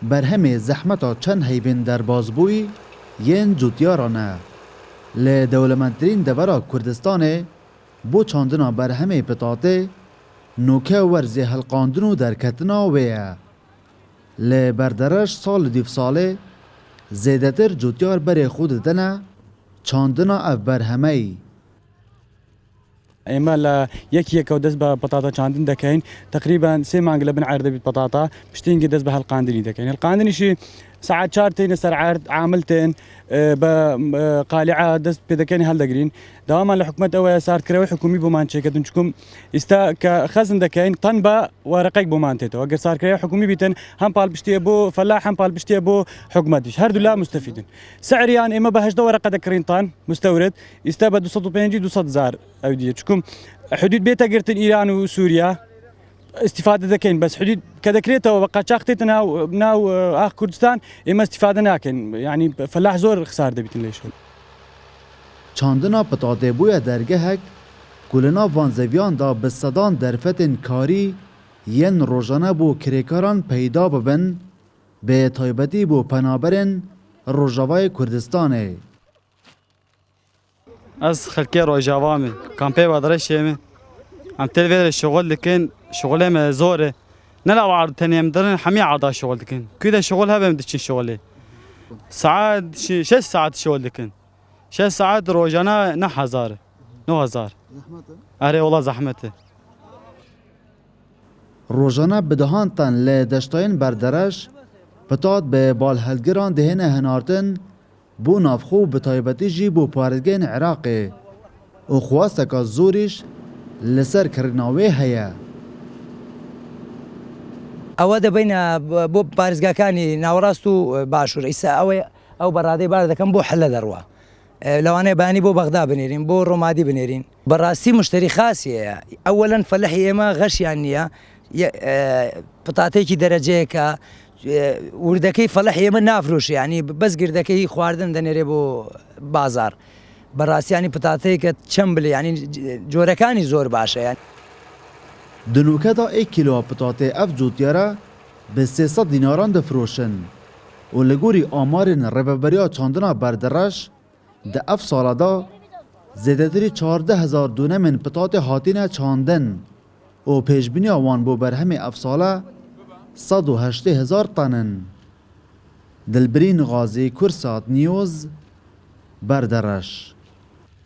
برهم زحمتا چند هیبین در بازبوی ین جوتیارانه لدولمندترین دورا کردستان بو چاندنا برهم پتاته نوکه ورزی هلقاندن و درکتنا ویه لبردرش سال دیو ساله زیدتر جوتیار بری خود دنه چاندنا اف برهمه ای اما لا يكي كودس بطاطا چاندن دكاين تقريبا 3 مانگ لبن عرض بطاطا بشتين قدس بهالقاندني دكاين القاندني شي ساعات شارتين سر عرض عاملتين بقالعه دس بدكاين هالدقرين دواما لحكومه او صار كروي حكومي بومان شيكتن چكم استا كخزن دكاين طنبا ورقيق بومان تيتو اگر صار كروي حكومي بيتن هم بال بشتي بو فلاح هم بال بشتي بو حكومتيش هردو لا مستفيدين سعر يعني اما بهش ورقه دكرين طن مستورد استا ب 250 200 زار او دي چكم حدود بيتا قرتن ايران وسوريا استفاده دكين بس حدود كذكريته وبقى شاختي ناو اخ كردستان اما استفاده ناكن يعني فلاح زور خسار دبيتن ليش چاندنا پتاته بویا درگهک کلنا وانزویان دا بصدان درفتن کاری ین روزانه بو کریکاران پیدا ببن به تایبتی بو پنابرن روژاوای کردستانه از خلکی روژاوامه کامپی بادرشیمه ام تلویر شغل لکن شغلم زوره نلا عرض تنیم درن حمی عرض شغل لکن كده شغل هبه مدشين شغله ساعات 6 ساعات شغل لكن 6 ساعات روزانه 9000 9000 زحمته اره والله زحمته روزانه بدهان تن لدشتاین بردرش پتاد به بالهلگران دهنه هنارتن بو نافخو بتایبتی جی بو پارگین عراقی و خواستک از زوریش لسر کرناوی هیا ئەوە دەبینە بۆ پارێزگاکانی ناوەڕاست و باشوور ئیسا ئەو بەڕادەی بار دەکەم بۆ حلە دەڕوە لەوانەیە بانی بۆ بەغدا بنێرین بۆ ڕۆمادی بنێرین بەڕاستی مشتری خاصیەیە ئەوەلەن فەلەحی ئێمە غەشیان نییە پتاتێکی دەرەجەیەکە وردەکەی فەلەحی ئێمە نافرۆشی ینی بەس گردەکەی خواردن دەنێرێ بۆ بازار بەڕاستیانی پتاتەیەکە چەند بلێ ینی جۆرەکانی زۆر باشە دنوکتا 1 کیلو پتاته اف جوتیارا به 300 دیناران دفروشن و لگوری آمارین رببریا چاندنا بردرش ده اف سالادا زیدتری 14,000 دونه من پتاته هاتین چاندن و پیشبینی آوان بو برهم اف سالا 180,000 تنن دلبرین غازی کرسات نیوز بردرش